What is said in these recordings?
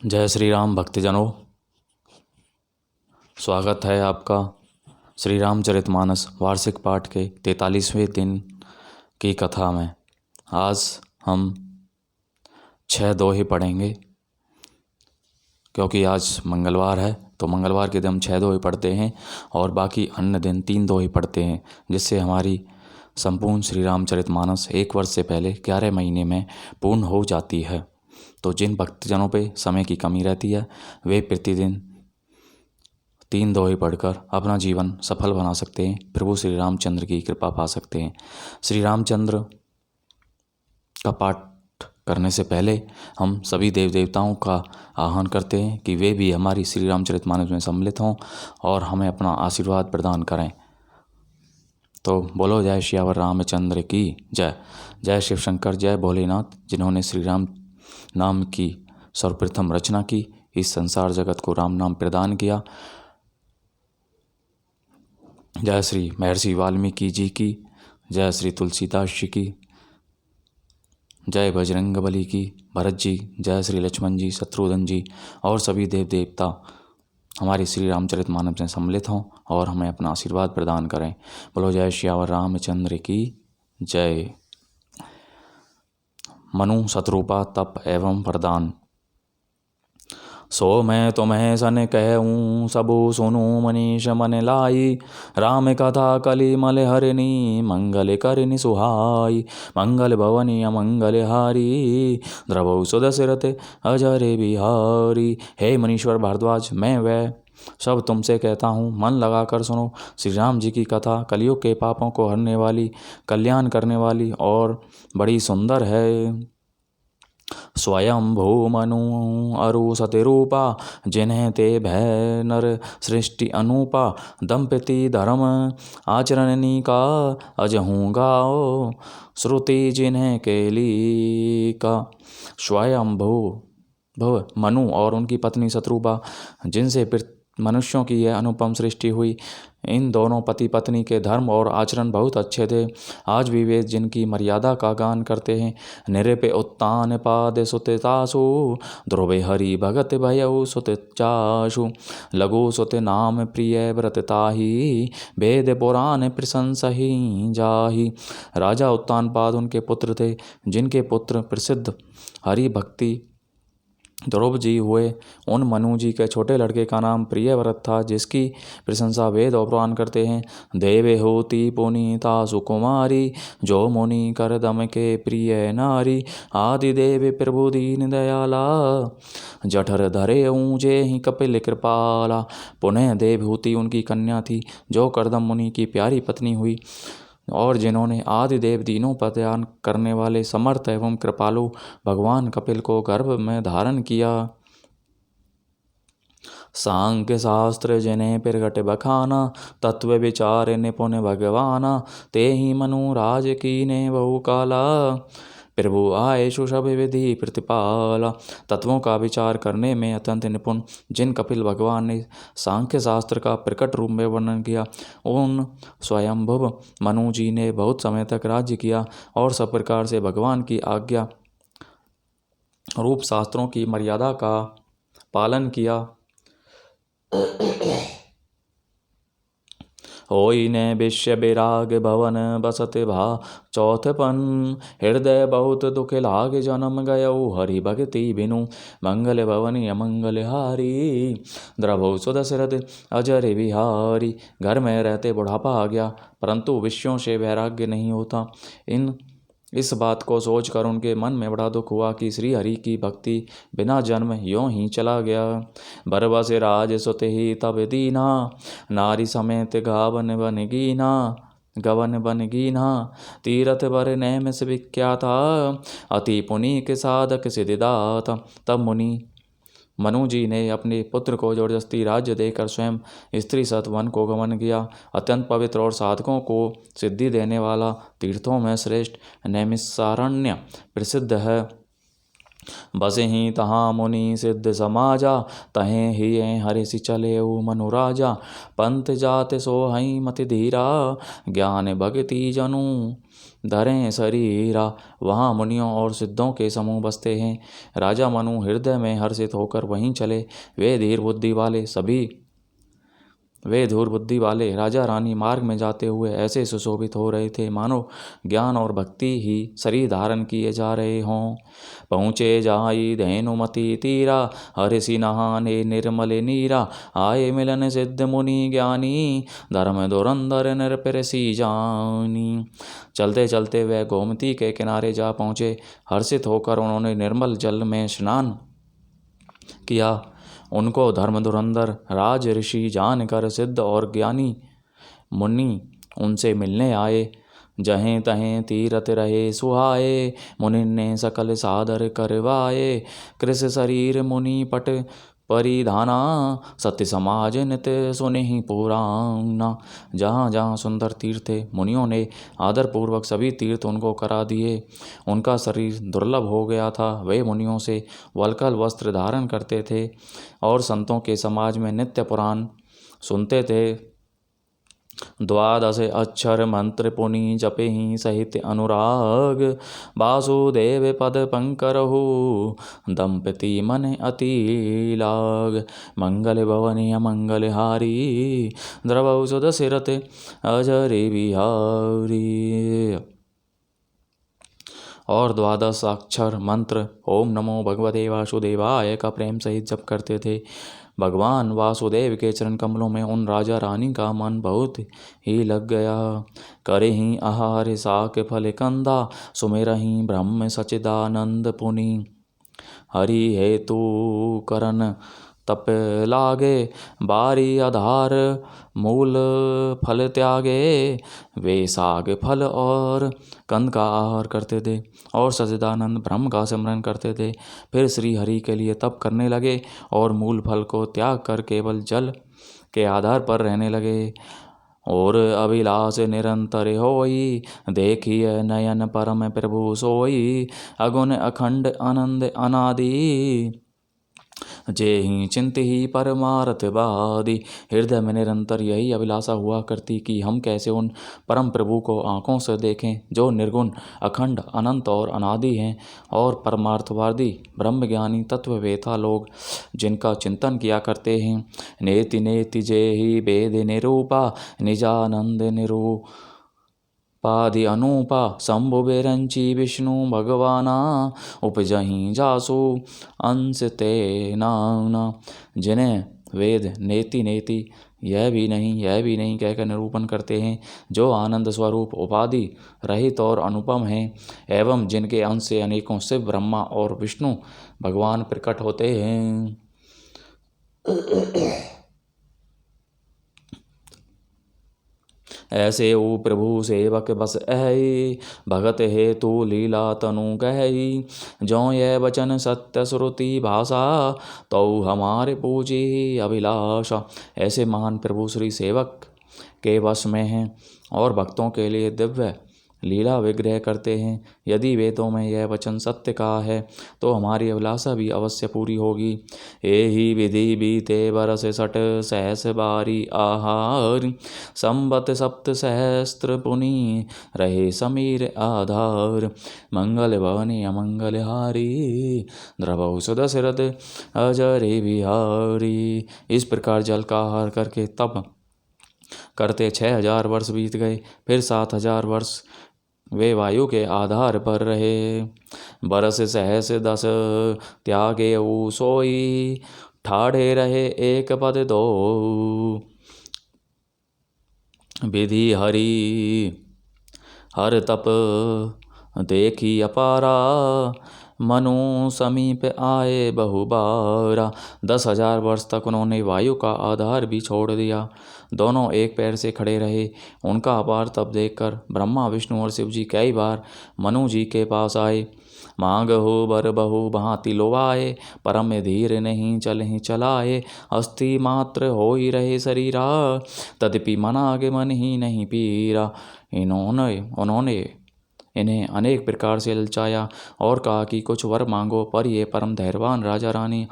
जय श्री राम भक्तजनों, स्वागत है आपका श्री रामचरितमानस वार्षिक पाठ के 43वें दिन की कथा में। आज हम 6 दोहे पढ़ेंगे क्योंकि आज मंगलवार है, तो मंगलवार के दिन हम 6 दोहे पढ़ते हैं और बाकी अन्य दिन 3 दोहे पढ़ते हैं, जिससे हमारी संपूर्ण श्री रामचरितमानस 1 वर्ष से पहले 11 महीने में पूर्ण हो जाती है। तो जिन भक्तजनों पे समय की कमी रहती है वे प्रतिदिन 3 दोहे पढ़कर अपना जीवन सफल बना सकते हैं, प्रभु श्री रामचंद्र की कृपा पा सकते हैं। श्री रामचंद्र का पाठ करने से पहले हम सभी देव देवताओं का आह्वान करते हैं कि वे भी हमारी श्री रामचरितमानस में सम्मिलित हों और हमें अपना आशीर्वाद प्रदान करें। तो बोलो जय श्यावर रामचंद्र की जय। जय शिव शंकर, जय भोलेनाथ, जिन्होंने श्री राम नाम की सर्वप्रथम रचना की, इस संसार जगत को राम नाम प्रदान किया। जय श्री महर्षि वाल्मीकि जी की, जय श्री तुलसीदास जी की, जय बजरंगबली की, भरत जी, जय श्री लक्ष्मण जी, शत्रुघ्न जी और सभी देव देवता हमारी श्री रामचरितमानस में सम्मिलित हों और हमें अपना आशीर्वाद प्रदान करें। बोलो जय श्यावर रामचंद्र की जय। मनु शतरूपा तप एवं वरदान। सो मैं तुम्हें सन कहूँ सबु सुनु मनीष मन लाई, राम कथा कलि मल हरिणी मंगल करनि सुहाई, मंगल भवनी अमंगल हारी द्रवौ सुदशरथ अजर बिहारी। हे मनीश्वर भारद्वाज, मैं वह सब तुमसे कहता हूँ, मन लगाकर सुनो। श्री राम जी की कथा कलियुग के पापों को हरने वाली, कल्याण करने वाली और बड़ी सुंदर है। स्वयं भू मनु अरु सतिरूपा, जिन्हें ते भय नर सृष्टि अनूपा, दंपति धर्म आचरणनी का अजहूँ गाओ, श्रुति जिन्हें केली का। स्वयं भव मनु और उनकी पत्नी शत्रुपा, जिनसे मनुष्यों की यह अनुपम सृष्टि हुई। इन दोनों पति पत्नी के धर्म और आचरण बहुत अच्छे थे। आज भी वे जिनकी मर्यादा का गान करते हैं। निरपे उत्तान पाद सुतितासु, ध्रुवे हरि भगत भयउ सुत चाशु, लघु सुत नाम प्रिय व्रत ताही, वेद पुराण प्रशंसहि जाहि। राजा उत्तानपाद उनके पुत्र थे, जिनके पुत्र प्रसिद्ध हरि भक्ति ध्रुव जी हुए। उन मनु जी के छोटे लड़के का नाम प्रियव्रत था, जिसकी प्रशंसा वेद और पुराण करते हैं। देवे होती पुनीता सुकुमारी, जो मुनि कर दम के प्रिय नारी, आदि देव प्रभु दीन दयाला, जठर धरे ऊंचे ही कपिल कृपाला। पुनः देवहूति उनकी कन्या थी, जो करदम मुनि की प्यारी पत्नी हुई और जिन्होंने आदिदेव दीनों पर ध्यान करने वाले समर्थ एवं कृपालु भगवान कपिल को गर्भ में धारण किया। सांख्य शास्त्र जिन्हें प्रगट बखाना, तत्व विचार निपुण भगवाना, ते ही मनु राज कीने बहु काला, प्रभु आए सुषभ विधि प्रतिपाला। तत्वों का विचार करने में अत्यंत निपुण जिन कपिल भगवान ने सांख्य शास्त्र का प्रकट रूप में वर्णन किया, उन स्वयंभुव मनु जी ने बहुत समय तक राज्य किया और सब प्रकार से भगवान की आज्ञा रूप शास्त्रों की मर्यादा का पालन किया। होई ने विश्व विराग भवन बसत भा चौथपन, हृदय बहुत दुख लाग जन्म गयऊ हरि भक्ति बिनु, मंगल भवनी अमंगल हारी द्रभो सुदशरथ अजर बिहारी। घर में रहते बुढ़ापा आ गया, परंतु विषयों से वैराग्य नहीं होता। इस बात को सोचकर उनके मन में बड़ा दुख हुआ कि श्री हरि की भक्ति बिना जन्म यों ही चला गया। बरबस राज सुत ही तब दीना, नारी समेत गावन बन गीना, तीरथ बर नैम से विख्याता, अति पुनि के साधक सिद्धिदाता। तब मनु जी ने अपने पुत्र को जबरदस्ती राज्य देकर स्वयं स्त्री सत वन को गमन किया। अत्यंत पवित्र और साधकों को सिद्धि देने वाला तीर्थों में श्रेष्ठ नैमिषारण्य प्रसिद्ध है। बसे ही तहाँ मुनि सिद्ध समाजा, तहें ही हरिषि चले मनुराजा। पंथ जात सो हई मति धीरा, ज्ञान भक्ति जनु धरें शरीरा। वहाँ मुनियों और सिद्धों के समूह बसते हैं। राजा मनु हृदय में हर्षित होकर वहीं चले। वे धूर बुद्धि वाले राजा रानी मार्ग में जाते हुए ऐसे सुशोभित हो रहे थे मानो ज्ञान और भक्ति ही शरीर धारण किए जा रहे हों। पहुँचे जाई धेनुमति तीरा, हर्षि नहाने निर्मल नीरा। आए मिलन सिद्ध मुनि ज्ञानी, धर्म धुरंधर नृपरसी जानी। चलते चलते वह गोमती के किनारे जा पहुँचे। हर्षित होकर उन्होंने निर्मल जल में स्नान किया। उनको धर्म धुरंधर राज ऋषि जानकर सिद्ध और ज्ञानी मुनि उनसे मिलने आए। जहें तहें तीरथ रहे सुहाए, मुनि ने सकल सादर करवाए। कृष शरीर मुनि पट परिधाना, सत्य समाज नित सुनि पुराना। जहाँ जहाँ सुंदर तीर्थ थे, मुनियों ने आदरपूर्वक सभी तीर्थ उनको करा दिए। उनका शरीर दुर्लभ हो गया था। वे मुनियों से वल्कल वस्त्र धारण करते थे और संतों के समाज में नित्य पुराण सुनते थे। द्वादश अक्षर मंत्र पुनि जपे ही सहित अनुराग, वासुदेव पद पंकरहु दंपति मन अति लाग। मंगल भवनीय मंगल हारी, द्रवौ सुध सिरत अजरे बिहारी। और द्वादश अक्षर मंत्र ओम नमो भगवते वासुदेवाय का प्रेम सहित जप करते थे। भगवान वासुदेव के चरण कमलों में उन राजा रानी का मन बहुत ही लग गया। करे ही आहार साक फल कंदा, सुमेरहि ब्रह्म सचिदानंद पुनि। हरि हेतु करन तप लागे, बारी आधार मूल फल त्यागे। वे साग फल और कंद का आहार करते थे और सच्चिदानंद ब्रह्म का सिमरन करते थे। फिर श्री हरि के लिए तप करने लगे और मूल फल को त्याग कर केवल जल के आधार पर रहने लगे। और अभिलाष निरंतर होई, देखिए नयन परम प्रभु सोई। अगुण अखंड आनंद अनादि, जे ही चिंत ही परमार्थ वादी। हृदय में निरंतर यही अभिलाषा हुआ करती कि हम कैसे उन परम प्रभु को आँखों से देखें जो निर्गुण अखंड अनंत और अनादि हैं और परमार्थवादी ब्रह्मज्ञानी तत्ववेता लोग जिनका चिंतन किया करते हैं। नेति नेति जे ही वेद निरूपा, निजानंद निरूपादि अनूपा। शंभु बेरंची विष्णु भगवाना, उपजहीं जासु अंश ते नाना। जिन्हें वेद नेति नेति यह भी नहीं कहकर निरूपण करते हैं, जो आनंद स्वरूप उपाधि रहित और अनुपम हैं, एवं जिनके अंश से अनेकों शिव ब्रह्मा और विष्णु भगवान प्रकट होते हैं। ऐसे ओ प्रभु सेवक बस ऐ, भगत हेतु लीला तनु गहई। जो ये वचन सत्य श्रुति भाषा, तो हमारे पूजी अभिलाषा। ऐसे महान प्रभु श्री सेवक के वश में हैं और भक्तों के लिए दिव्य लीला विग्रह करते हैं। यदि वेदों में यह वचन सत्य का है तो हमारी अभिलाषा भी अवश्य पूरी होगी। एहि विधि बीते बरस 60 सहस बारी आहार, संबत सप्त सहस्त्र पुनि रहे समीर आधार। मंगल भवनी अमंगल हारी, द्रवौ सुध सिरत अजरे बिहारी। इस प्रकार जल का आहार करके तप करते 6000 वर्ष बीत गए। फिर 7000 वर्ष वे वायु के आधार पर रहे। बरस सहस 10 त्यागे सोई, ठाढ़े रहे एक पद दो। विधि हरि हर तप देखी अपारा, मनु समीप आए बहुबारा। 10,000 वर्ष तक उन्होंने वायु का आधार भी छोड़ दिया। दोनों एक पैर से खड़े रहे। उनका अपार तप देखकर ब्रह्मा विष्णु और शिव जी कई बार मनु जी के पास आए। मांगहु बर बहु भांति लोवाए, परम धीर नहीं चलहि चलाए। अस्थि मात्र हो ही रहे शरीरा, तदपि मनागे मन ही नहीं पीरा। उन्होंने इन्हें अनेक प्रकार से ललचाया और कहा कि कुछ वर मांगो, पर ये परम धैर्यवान राजा रानी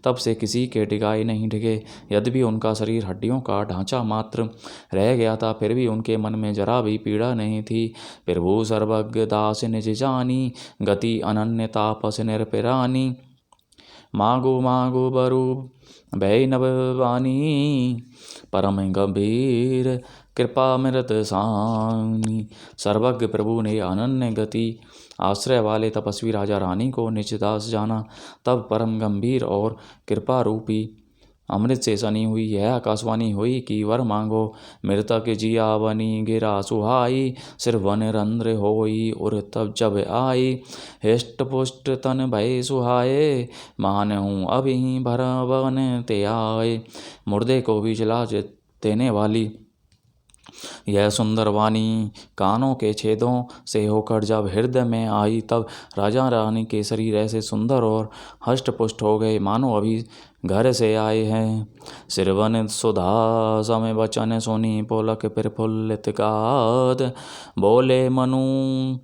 तब से किसी के डिगाए नहीं डिगे। यद्यपि उनका शरीर हड्डियों का ढांचा मात्र रह गया था, फिर भी उनके मन में जरा भी पीड़ा नहीं थी। प्रभु सर्वज्ञ दास निज जानी, गति अनन्य तापस निरपिरानी। मागो मागो बरु भय नभवानी, परम गंभीर कृपा मृत सानी। सर्वज्ञ प्रभु ने अनन्य गति आश्रय वाले तपस्वी राजा रानी को निज दास जाना। तब परम गंभीर और कृपा रूपी अमृत से सनी हुई यह आकाशवाणी हुई कि वर मांगो। मृतक जिया बनी गिरा सुहाई, सिर वन रंध्र होई उर तब जब आई। हिष्ट पुष्ट तन भय सुहाए, मान हूँ अभी भर वन ते आए। मुर्दे को भी जला देने वाली यह सुंदर वाणी कानों के छेदों से होकर जब हृदय में आई, तब राजा रानी के शरीर ऐसे सुंदर और हष्ट पुष्ट हो गए मानो अभी घर से आए हैं। सिरवन सुधा समय वचन सुनी, पुलक प्रफुल्लित गाद। बोले मनु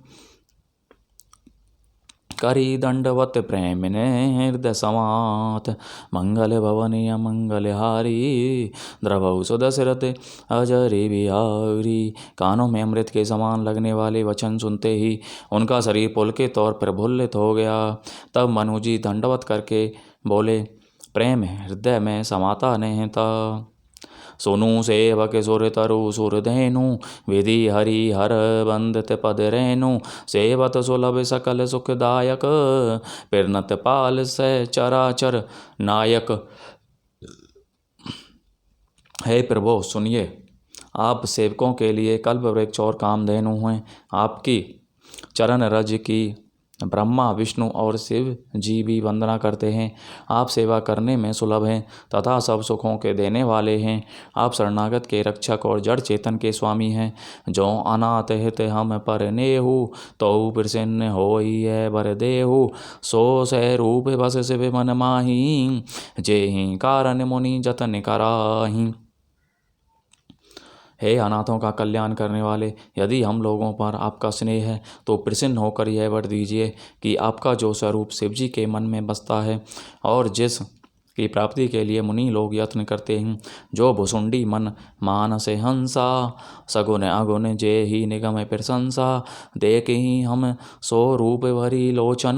करी दंडवत प्रेम ने हृदय समात। मंगल भवन अमंगल हारी, द्रवौ सुदशरथ अजरि बिहारी। कानों में अमृत के समान लगने वाले वचन सुनते ही उनका शरीर पुलकित और प्रफुल्लित हो गया। तब मनुजी दंडवत करके बोले, प्रेम हृदय में समाता नहीं था। सुनु सेवक सुर तरु सुर धेनु, विधि हरि हर बंदत पद रेनु। सेवत सुलभ सकल सुखदायक, पिरनत पाल से चराचर नायक। हे प्रभु सुनिए, आप सेवकों के लिए कल्प वृक्ष और कामधेनु हैं। आपकी चरण रज की ब्रह्मा विष्णु और शिव जी भी वंदना करते हैं। आप सेवा करने में सुलभ हैं तथा सब सुखों के देने वाले हैं। आप शरणागत के रक्षक और जड़ चेतन के स्वामी हैं। जो अनाथ हित हम पर नेहु, तो प्रसन्न होई है बर देहु। सो सह रूप बस शिव मन माही, जेहि कारण मुनि जतन कराही। हे अनाथों का कल्याण करने वाले, यदि हम लोगों पर आपका स्नेह है तो प्रसन्न होकर यह वर दीजिए कि आपका जो स्वरूप शिवजी के मन में बसता है और जिस की प्राप्ति के लिए मुनि लोग यत्न करते हैं, जो भुसुंडी मन मानस हंसा, सगुन अगुन जे ही निगम प्रशंसा। देख ही हम सो रूप भरी लोचन,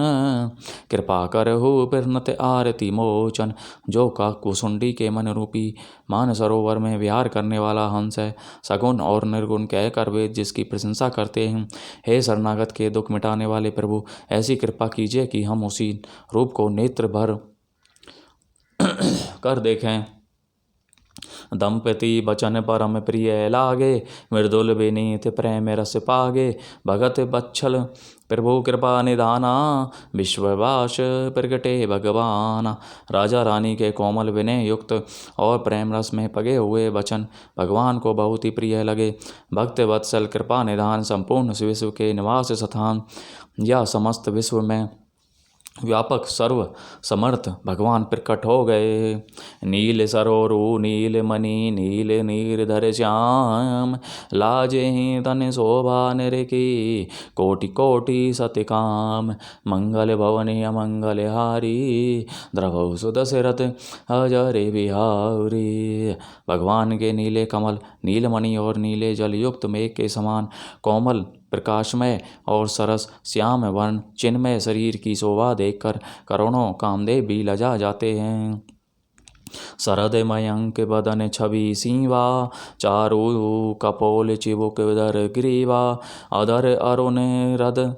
कृपा करहु प्रनत आरती मोचन। जो का कुसुंडी के मन रूपी मान सरोवर में विहार करने वाला हंस है, सगुन और निर्गुण कहकर वे जिसकी प्रशंसा करते हैं। हे शरणागत के दुख मिटाने वाले प्रभु, ऐसी कृपा कीजिए कि हम उसी रूप को नेत्र भर कर देखें। दंपति बचन परम प्रिय लागे, मृदुल विनीत प्रेम रस पागे। भगत बच्छल प्रभु कृपा निधाना, विश्ववास प्रगटे भगवाना। राजा रानी के कोमल विनय युक्त और प्रेम रस में पगे हुए वचन भगवान को बहुत ही प्रिय लगे। भक्त वत्सल कृपा निधान संपूर्ण विश्व के निवास स्थान या समस्त विश्व में व्यापक सर्व समर्थ भगवान प्रकट हो गए। नील सरोरु नील मणि नील नीरधर श्याम, लाजे ही तन शोभा निरकी, कोटि कोटि सत्य काम। मंगल भवन अमंगल हारी, द्रवौ सुदशरथ अजरि बिहारी। भगवान के नीले कमल, नीलमणि और नीले जल युक्त मेघ के समान कोमल प्रकाशमय और सरस श्याम वर्ण चिन्मय शरीर की शोभा देखकर करोड़ों कामदेव भी लजा जाते हैं। शरद मयंक बदन छवि सीवा, चारु कपोल चिबुक उदर ग्रीवा। अधर अरुण रद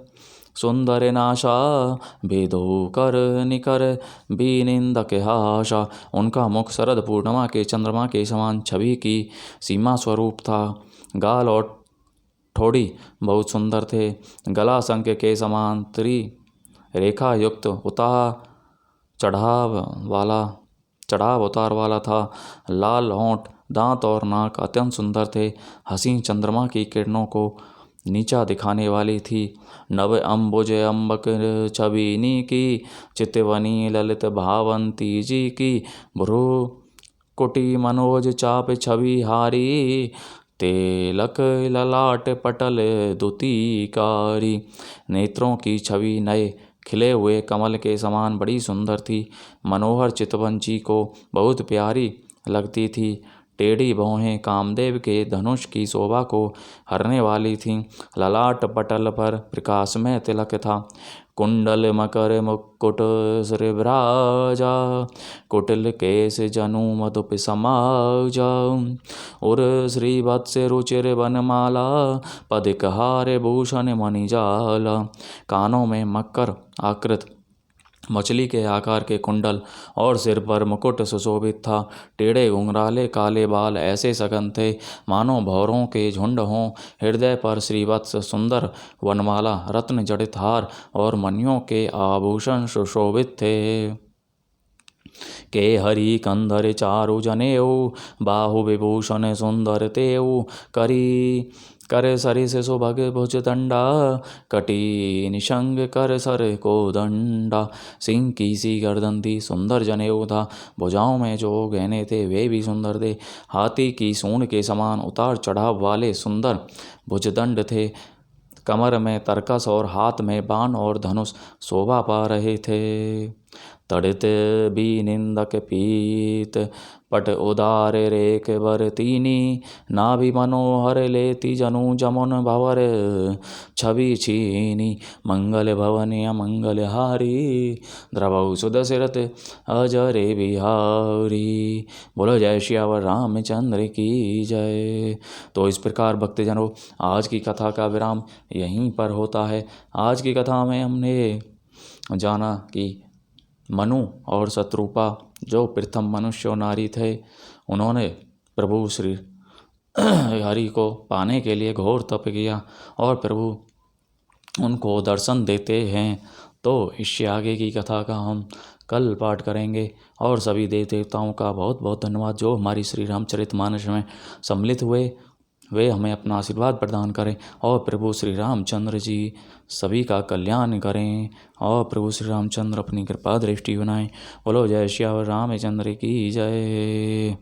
सुंदर नाशा, भेदो कर निकर भी निंदक हाशा। उनका मुख शरद पूर्णिमा के चंद्रमा के समान छवि की सीमा स्वरूप था। गाल और ठोड़ी बहुत सुंदर थे। गला शंख के समान त्रि रेखा युक्त चढ़ाव उतार वाला था। लाल होंठ, दांत और नाक अत्यंत सुंदर थे। हसीन चंद्रमा की किरणों को नीचा दिखाने वाली थी। नव अम्बुज अम्बक छबिनी की, चितवनी ललित भावंती जी की। भ्रू कुटी मनोज चाप छवि हारी, तिलक ललाट पटल दुतिकारी। नेत्रों की छवि नए खिले हुए कमल के समान बड़ी सुंदर थी। मनोहर चितवन जी को बहुत प्यारी लगती थी। टेढ़ी भौहें कामदेव के धनुष की शोभा को हरने वाली थीं। ललाट पटल पर प्रकाशमय तिलक था। कुंडल मकर मुकुट श्रीभ्राजा। कुटिल केश जनु मधुप समाजा। उर श्रीवत्स रुचिर वनमाला। पदिक हार भूषण मणिजाला। कानों में मकर आकृत मछली के आकार के कुंडल और सिर पर मुकुट सुशोभित था। टेढ़े घुंघराले काले बाल ऐसे सघन थे मानो भौरों के झुंड हों। हृदय पर श्रीवत्स सुंदर वनमाला, रत्न जड़ित हार और मणियों के आभूषण सुशोभित थे। के हरि कंधर चारु जनेऊ। बाहु विभूषण सुंदर तेऊ। करी कर सरिस सुभग भुज दंडा। कटी निशंग कर सर को दंडा। सिंह की सी गर्दन थी, सुंदर जनेऊ था। भुजाओं में जो गहने थे वे भी सुंदर थे। हाथी की सूंड के समान उतार चढ़ाव वाले सुंदर भुजदंड थे। कमर में तरकस और हाथ में बाण और धनुष शोभा पा रहे थे। तड़ित भी निंदक पीत पट उदार रेख बर तीनी। नाभि मनोहर लेती जनु जमुन भवर छवि छीनी। मंगल भवन अमंगल हारी। द्रवौ सुदशरथ अजरे बिहारी। बोलो जय श्यावर रामचंद्र की जय। तो इस प्रकार भक्तजनों, आज की कथा का विराम यहीं पर होता है। आज की कथा में हमने जाना कि मनु और शत्रुपा जो प्रथम मनुष्य और नारी थे, उन्होंने प्रभु श्री हरि को पाने के लिए घोर तप किया और प्रभु उनको दर्शन देते हैं। तो इससे आगे की कथा का हम कल पाठ करेंगे। और सभी देव देवताओं का बहुत बहुत धन्यवाद जो हमारी श्री रामचरितमानस में सम्मिलित हुए, वे हमें अपना आशीर्वाद प्रदान करें और प्रभु श्री रामचंद्र जी सभी का कल्याण करें और प्रभु श्री रामचंद्र अपनी कृपा दृष्टि बनाएं। बोलो जय श्यावर रामचंद्र की जय।